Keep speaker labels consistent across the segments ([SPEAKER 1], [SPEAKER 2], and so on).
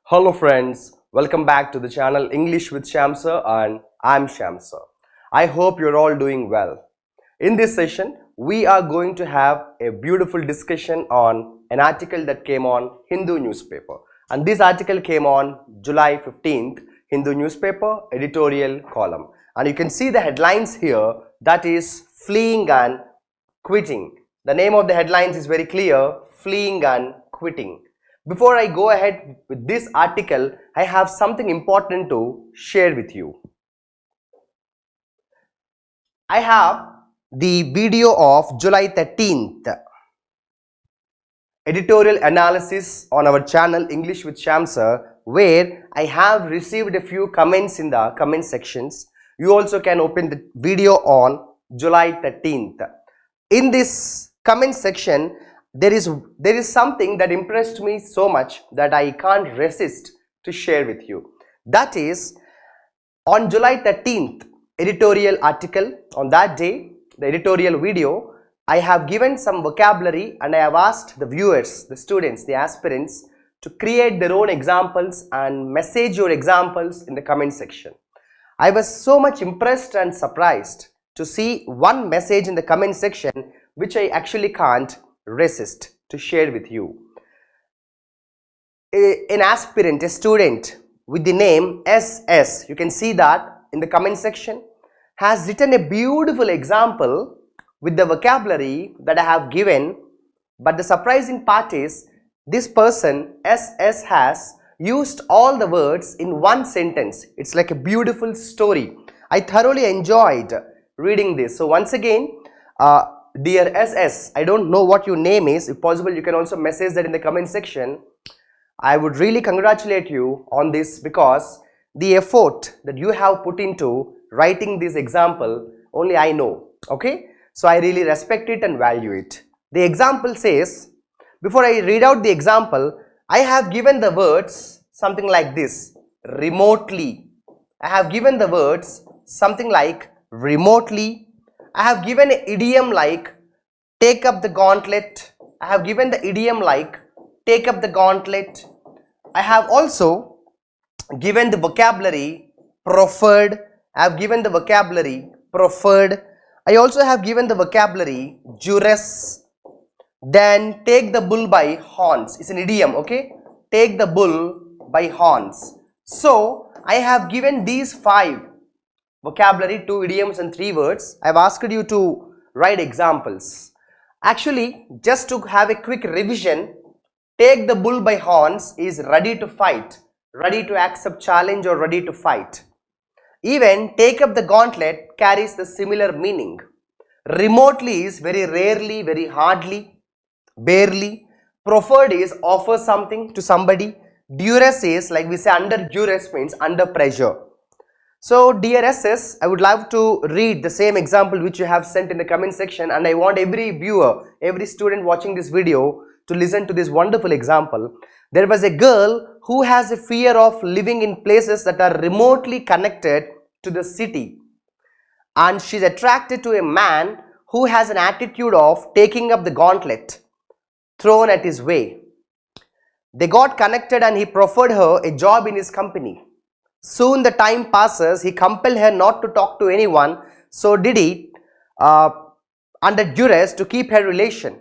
[SPEAKER 1] Hello friends, welcome back to the channel English with SHYAM Sir and I'm SHYAM Sir. I hope you're all doing well. In this session, we are going to have a beautiful discussion on an article that came on Hindu newspaper. And this article came on July 15th, Hindu newspaper editorial column. And you can see the headlines here, that is fleeing and quitting. The name of the headlines is very clear, fleeing and quitting. Before I go ahead with this article, I have something important to share with you. I have the video of July 13th editorial analysis on our channel English with SHYAM Sir, where I have received a few comments in the comment sections. You also can open the video on July 13th. In this comment section, there is something that impressed me so much that I can't resist to share with you. That is, on July 13th editorial article, on that day, the editorial video, I have given some vocabulary and I have asked the viewers, the students, the aspirants to create their own examples and message your examples in the comment section. I was so much impressed and surprised to see one message in the comment section which I actually can't resist to share with you. An aspirant, a student with the name SS, you can see that in the comment section, has written a beautiful example with the vocabulary that I have given. But the surprising part is, this person SS has used all the words in one sentence. It's like a beautiful story. I thoroughly enjoyed reading this. So once again, dear SS, I don't know what your name is. If possible, you can also message that in the comment section. I would really congratulate you on this, because the effort that you have put into writing this example, only I know. Okay? So I really respect it and value it. The example says, before I read out the example, I have given the words something like this: remotely. I have given the words something like remotely. I have given an idiom like take up the gauntlet. I have given the idiom like take up the gauntlet. I have also given the vocabulary proffered. I have given the vocabulary proffered. I also have given the vocabulary duress. Then take the bull by horns. It's an idiom, okay? Take the bull by horns. So I have given these 5 vocabulary, 2 idioms and 3 words. I have asked you to write examples. Actually, just to have a quick revision, take the bull by horns is ready to fight, ready to accept challenge or ready to fight. Even take up the gauntlet carries the similar meaning. Remotely is very rarely, very hardly, barely. Proffered is offer something to somebody. Duress is, like we say, under duress means under pressure. So dear SS, I would love to read the same example which you have sent in the comment section, and I want every viewer, every student watching this video to listen to this wonderful example. There was a girl who has a fear of living in places that are remotely connected to the city, and she's attracted to a man who has an attitude of taking up the gauntlet thrown at his way. They got connected and he proffered her a job in his company. Soon the time passes, he compelled her not to talk to anyone, so did he under duress to keep her relation.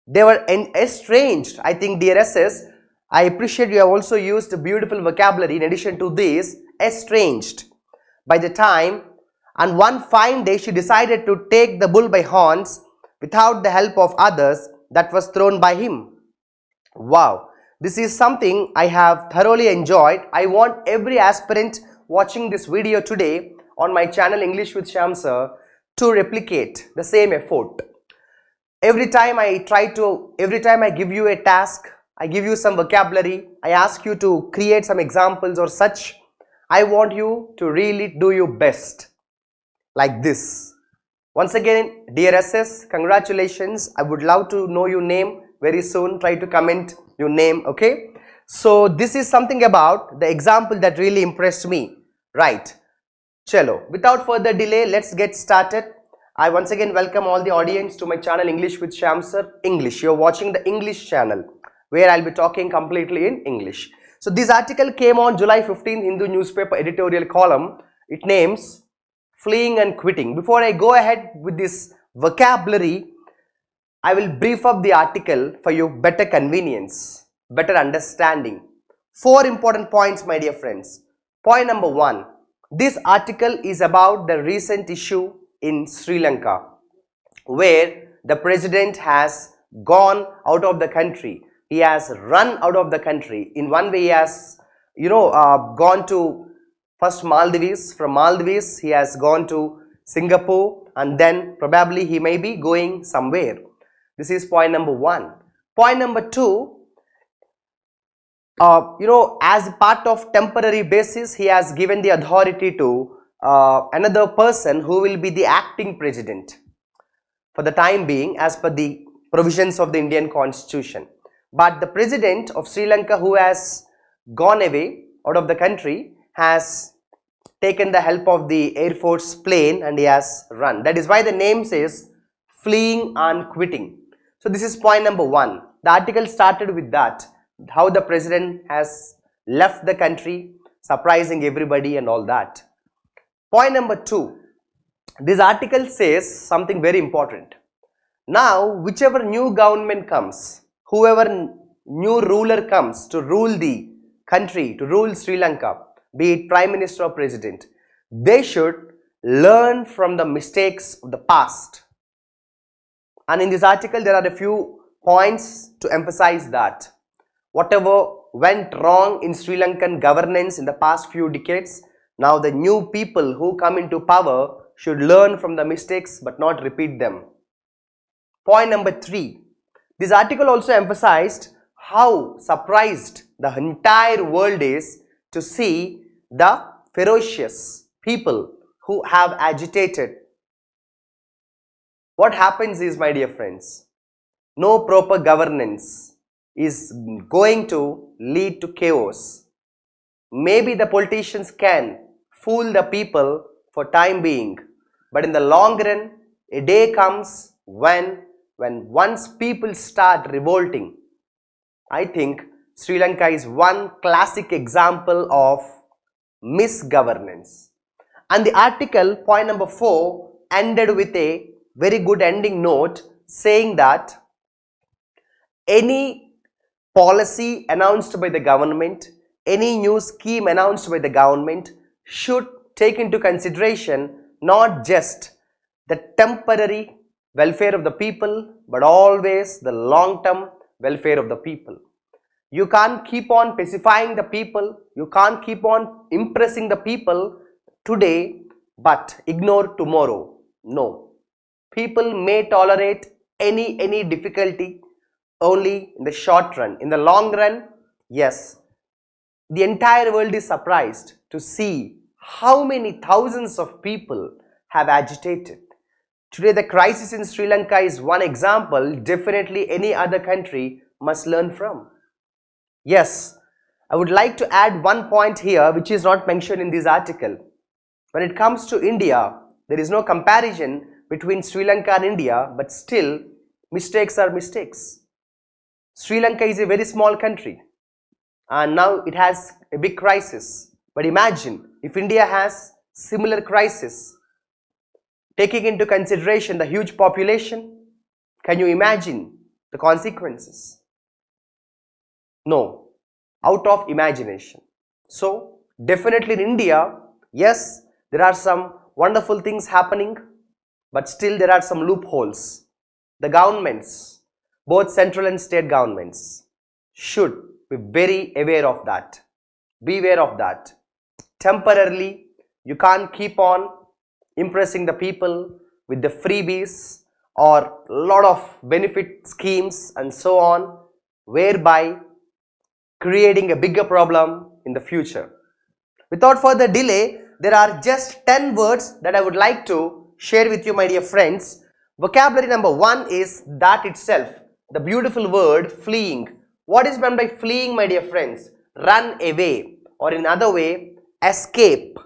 [SPEAKER 1] They were estranged. I think, dear SS, I appreciate you have also used a beautiful vocabulary in addition to this, estranged. By the time, and one fine day she decided to take the bull by horns without the help of others that was thrown by him. Wow. This is something I have thoroughly enjoyed. I want every aspirant watching this video today on my channel English with SHYAM Sir to replicate the same effort. Every time I give you a task, I give you some vocabulary, I ask you to create some examples or such, I want you to really do your best like this. Once again, dear SS, congratulations. I would love to know your name very soon. Try to comment your name, okay? So this is something about the example that really impressed me, right? Chalo, without further delay, let's get started. I once again welcome all the audience to my channel English with SHYAM Sir English. You're watching the English channel where I'll be talking completely in English. So this article came on July 15th, Hindu newspaper editorial column. It names fleeing and quitting. Before I go ahead with this vocabulary, I will brief up the article for your better convenience, better understanding. 4 important points, my dear friends. Point number 1. This article is about the recent issue in Sri Lanka, where the president has gone out of the country. He has run out of the country. In one way, he has, gone to first Maldives. From Maldives, he has gone to Singapore, and then probably he may be going somewhere. This is point number 1. Point number 2, as part of temporary basis, he has given the authority to another person who will be the acting president for the time being as per the provisions of the Indian Constitution. But the president of Sri Lanka, who has gone away out of the country, has taken the help of the Air Force plane and he has run. That is why the name says fleeing and quitting. So this is point number 1. The article started with that, how the president has left the country, surprising everybody and all that. Point number 2. This article says something very important. Now, whichever new government comes, whoever new ruler comes to rule the country, to rule Sri Lanka, be it Prime Minister or President, they should learn from the mistakes of the past. And in this article, there are a few points to emphasize that. Whatever went wrong in Sri Lankan governance in the past few decades, now the new people who come into power should learn from the mistakes but not repeat them. Point number 3. This article also emphasized how surprised the entire world is to see the ferocious people who have agitated. What happens is, my dear friends, no proper governance is going to lead to chaos. Maybe the politicians can fool the people for time being, but in the long run, a day comes when once people start revolting. I think Sri Lanka is one classic example of misgovernance. And the article, point number 4, ended with a very good ending note saying that any policy announced by the government, any new scheme announced by the government should take into consideration not just the temporary welfare of the people, but always the long-term welfare of the people. You can't keep on pacifying the people, you can't keep on impressing the people today but ignore tomorrow. No. People may tolerate any difficulty only in the short run. In the long run, yes, the entire world is surprised to see how many thousands of people have agitated. Today, the crisis in Sri Lanka is one example definitely any other country must learn from. Yes, I would like to add one point here which is not mentioned in this article. When it comes to India, there is no comparison between Sri Lanka and India, but still mistakes are mistakes. Sri Lanka is a very small country and now it has a big crisis. But imagine if India has similar crisis, taking into consideration the huge population, can you imagine the consequences? No, out of imagination. So definitely in India, yes, there are some wonderful things happening, but still there are some loopholes. The governments, both central and state governments, should be very aware of that. Beware of that. Temporarily, you can't keep on impressing the people with the freebies or lot of benefit schemes and so on, whereby creating a bigger problem in the future. Without further delay, there are just 10 words that I would like to share with you, my dear friends. Vocabulary number 1 is that itself, the beautiful word fleeing. What is meant by fleeing, my dear friends? Run away, or in other way, escape.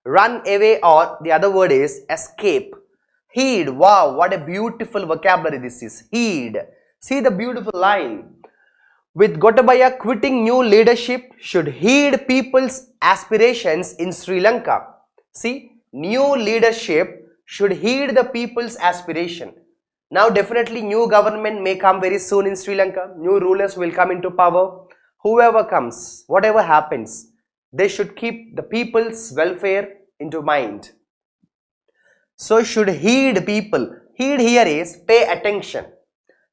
[SPEAKER 1] Run away, or the other word is escape. Heed. Wow, what a beautiful vocabulary this is. Heed. See the beautiful line. with Gotabaya quitting, new leadership should heed people's aspirations in Sri Lanka. See, new leadership should heed the people's aspiration. Now definitely new government may come very soon in Sri Lanka. New rulers will come into power. Whoever comes, whatever happens, they should keep the people's welfare into mind. So should heed people. Heed here is pay attention.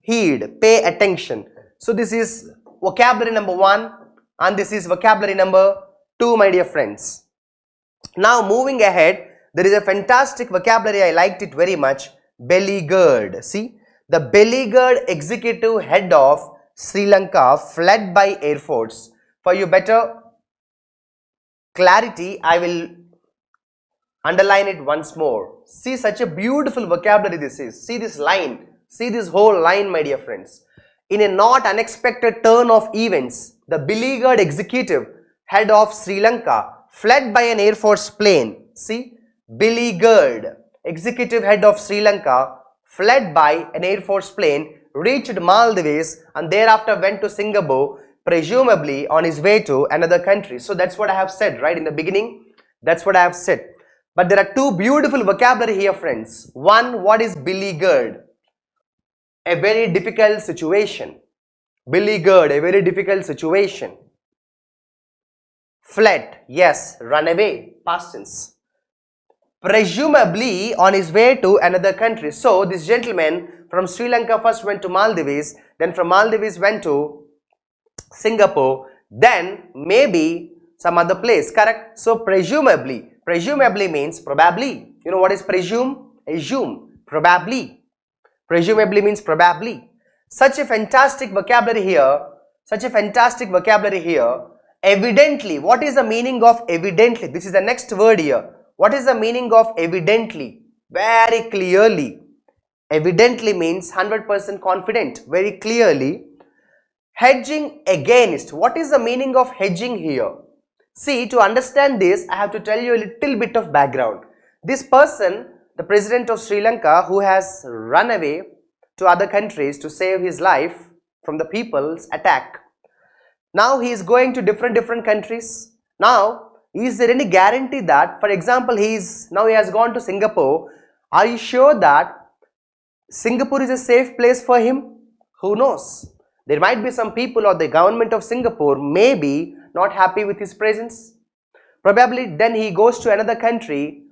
[SPEAKER 1] Heed, pay attention. So this is vocabulary number 1 and this is vocabulary number 2, my dear friends. Now moving ahead, there is a fantastic vocabulary, I liked it very much. Beleaguered. See, the beleaguered executive head of Sri Lanka fled by Air Force. For your better clarity, I will underline it once more. See, such a beautiful vocabulary this is. See this line. See this whole line, my dear friends. In a not unexpected turn of events, the beleaguered executive head of Sri Lanka fled by an Air Force plane. See, beleaguered executive head of Sri Lanka fled by an Air Force plane, reached Maldives and thereafter went to Singapore, presumably on his way to another country. So that's what I have said right in the beginning. That's what I have said. But there are two beautiful vocabulary here, friends. One, what is beleaguered? A very difficult situation. Beleaguered, a very difficult situation. Fled, yes, run away, past tense. Presumably on his way to another country. So this gentleman from Sri Lanka first went to Maldives, then from Maldives went to Singapore, then maybe some other place, correct? So presumably, presumably means probably. You know what is presume? Assume, probably. Presumably means probably. Such a fantastic vocabulary here. Such a fantastic vocabulary here. Evidently, what is the meaning of evidently? This is the next word here. What is the meaning of evidently? Very clearly. Evidently means 100% confident, very clearly. Hedging against. What is the meaning of hedging here? See, to understand this, I have to tell you a little bit of background. This person, the president of Sri Lanka, who has run away to other countries to save his life from the people's attack. Now he is going to different countries. Now, is there any guarantee that, for example, he has gone to Singapore. Are you sure that Singapore is a safe place for him? Who knows? There might be some people or the government of Singapore may be not happy with his presence. Probably then he goes to another country.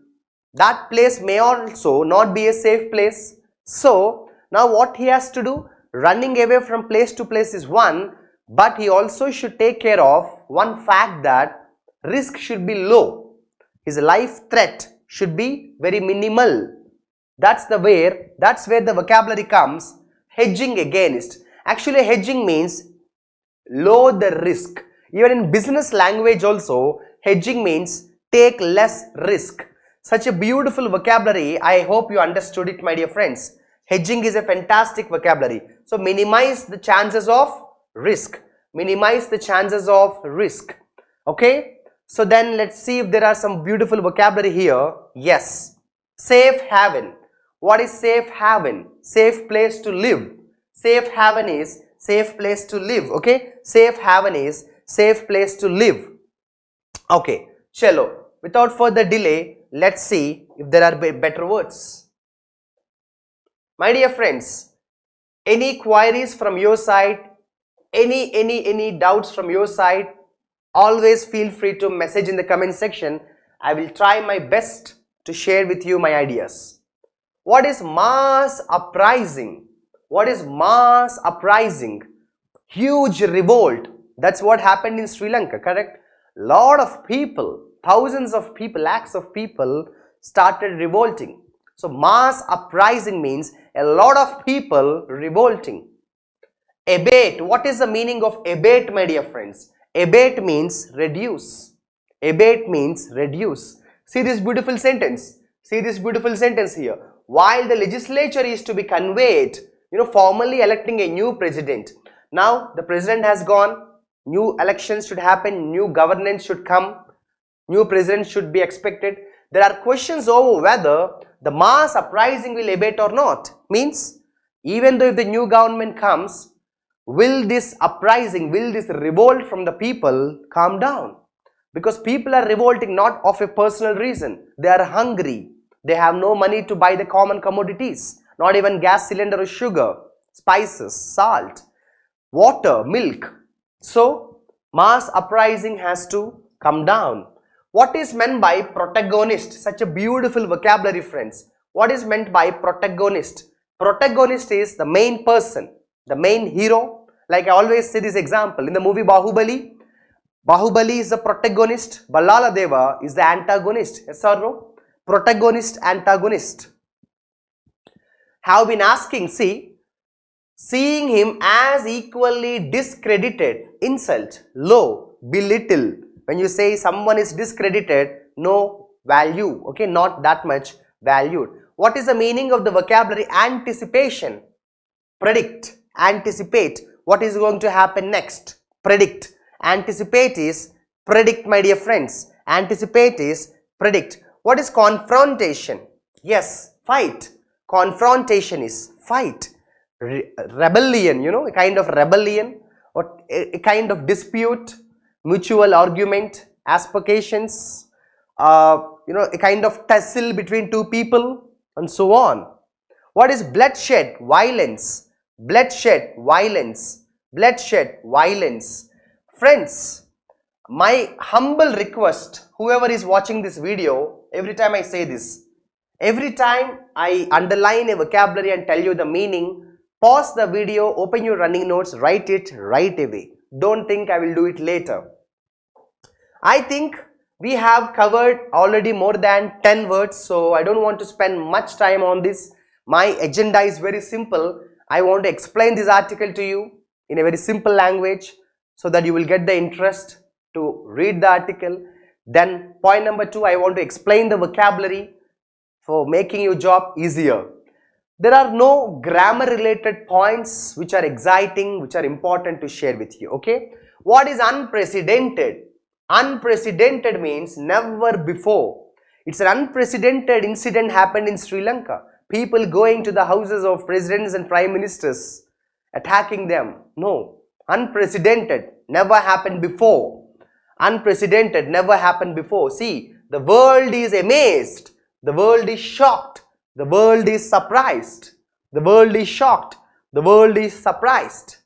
[SPEAKER 1] That place may also not be a safe place. So now what he has to do? Running away from place to place is one, but he also should take care of one fact that risk should be low. His life threat should be very minimal. That's where the vocabulary comes. Hedging against. Actually, hedging means low the risk. Even in business language also, hedging means take less risk. Such a beautiful vocabulary. I hope you understood it, my dear friends. Hedging is a fantastic vocabulary. So minimize the chances of risk. Minimize the chances of risk. Okay. So then let's see if there are some beautiful vocabulary here. Yes. Safe haven. What is safe haven? Safe place to live. Safe haven is safe place to live. Okay. Safe haven is safe place to live. Okay. Chalo. Without further delay, let's see if there are better words. My dear friends, any queries from your side, any doubts from your side, always feel free to message in the comment section. I will try my best to share with you my ideas. What is mass uprising? What is mass uprising? Huge revolt. That's what happened in Sri Lanka, correct? Lot of people, thousands of people, lakhs of people started revolting. So mass uprising means a lot of people revolting. Abate. What is the meaning of abate, my dear friends? Abate means reduce. Abate means reduce. See this beautiful sentence. See this beautiful sentence here. While the legislature is to be conveyed, formally electing a new president. Now the president has gone. New elections should happen. New governance should come. New president should be expected. There are questions over whether the mass uprising will abate or not. Means, even though if the new government comes, Will this uprising, will this revolt from the people calm down? Because people are revolting not of a personal reason. They are hungry. They have no money to buy the common commodities, not even gas cylinder or sugar, spices, salt, water, milk. So, mass uprising has to come down. What is meant by protagonist? Such a beautiful vocabulary, friends. What is meant by protagonist? Protagonist is the main person, the main hero. Like I always say this example, in the movie Bahubali, Bahubali is the protagonist, Ballala Deva is the antagonist. Yes or no? Protagonist, antagonist. Have been asking, see, seeing him as equally discredited, insult, low, belittle. When you say someone is discredited, no value, okay, not that much valued. What is the meaning of the vocabulary anticipation? Predict, anticipate. What is going to happen next? Predict. Anticipate is predict, my dear friends. Anticipate is predict. What is confrontation? Yes, fight. Confrontation is fight. Rebellion, you know, a kind of rebellion or a kind of dispute, mutual argument, aspirations, you know, a kind of tussle between two people and so on. What is bloodshed? Violence. Bloodshed, violence. Bloodshed, violence. Friends, my humble request, whoever is watching this video, every time I say this, every time I underline a vocabulary and tell you the meaning, pause the video, open your running notes, write it right away. Don't think I will do it later. I think we have covered already more than 10 words, so I don't want to spend much time on this. My agenda is very simple. I want to explain this article to you in a very simple language so that you will get the interest to read the article. Then point number 2, I want to explain the vocabulary for making your job easier. There are no grammar related points which are exciting, which are important to share with you, okay? What is unprecedented? Unprecedented means never before. It's an unprecedented incident happened in Sri Lanka. People going to the houses of presidents and prime ministers, attacking them. No, unprecedented, never happened before. Unprecedented, never happened before. See, the world is amazed. The world is shocked. The world is surprised. The world is shocked. The world is surprised.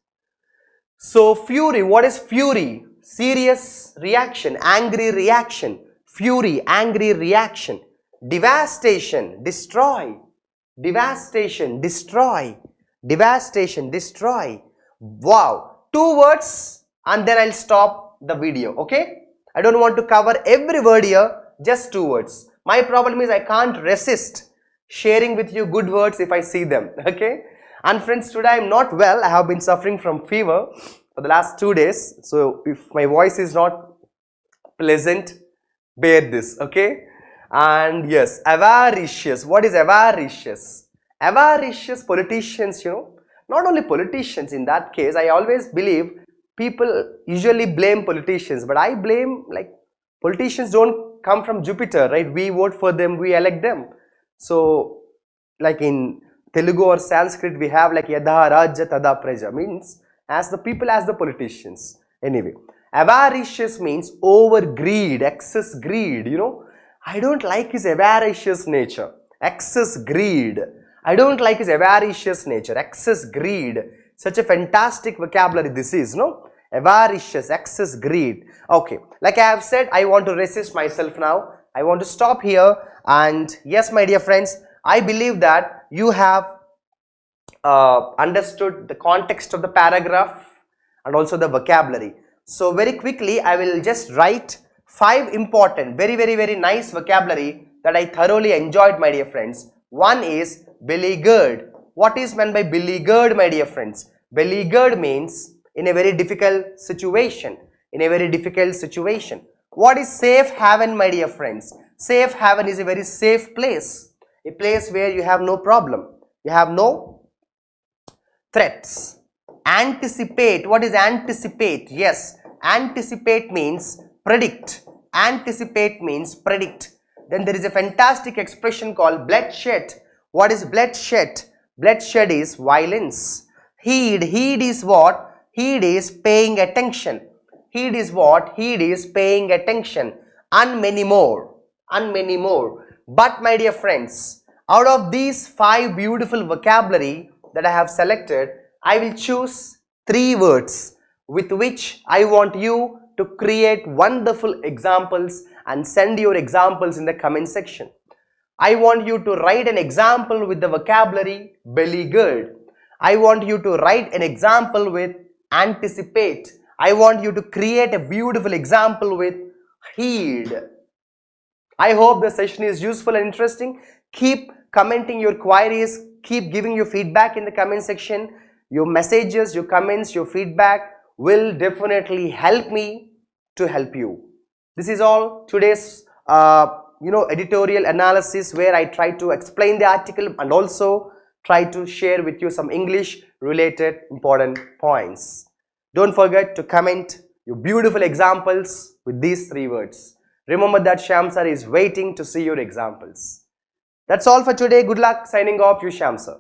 [SPEAKER 1] So fury, what is fury? Serious reaction, angry reaction. Fury, angry reaction. Devastation, destroy. Devastation, destroy. Devastation, destroy. Wow. 2 words and then I'll stop the video, okay? I don't want to cover every word here, just 2 words. My problem is I can't resist sharing with you good words if I see them, okay? And friends, today I am not well. I have been suffering from fever for the last 2 days. So if my voice is not pleasant, bear this, okay? And yes, avaricious. What is avaricious? Avaricious politicians, you know, not only politicians in that case. I always believe people usually blame politicians, but I blame, like, politicians don't come from Jupiter, right? We vote for them, we elect them. So, like in Telugu or Sanskrit, we have like yadha raja tada praja, means as the people, as the politicians. Anyway, avaricious means over greed, excess greed, you know. I don't like his avaricious nature, excess greed. I don't like his avaricious nature, excess greed. Such a fantastic vocabulary this is, no? Avaricious, excess greed. Okay, like I have said, I want to resist myself now. I want to stop here. And yes, my dear friends, I believe that you have understood the context of the paragraph and also the vocabulary. So very quickly, I will just write 5 important, very nice vocabulary that I thoroughly enjoyed, my dear friends. One is beleaguered. What is meant by beleaguered, my dear friends? Beleaguered means in a very difficult situation. In a very difficult situation. What is safe haven, my dear friends? Safe haven is a very safe place. A place where you have no problem. You have no threats. Anticipate. What is anticipate? Yes, anticipate means predict. Anticipate means predict. Then there is a fantastic expression called bloodshed. What is bloodshed? Bloodshed is violence. Heed. Heed is what? Heed is paying attention. Heed is what? Heed is paying attention. And many more. And many more. But my dear friends, out of these 5 beautiful vocabulary that I have selected, I will choose 3 words with which I want you to create wonderful examples and send your examples in the comment section. I want you to write an example with the vocabulary belly gird. I want you to write an example with anticipate. I want you to create a beautiful example with heed. I hope the session is useful and interesting. Keep commenting your queries, keep giving your feedback in the comment section. Your messages, your comments, your feedback will definitely help me to help you. This is all today's editorial analysis, where I try to explain the article and also try to share with you some English related important points. Don't forget to comment your beautiful examples with these 3 words. Remember that SHYAM Sir is waiting to see your examples. That's all for today. Good luck. Signing off, you SHYAM Sir.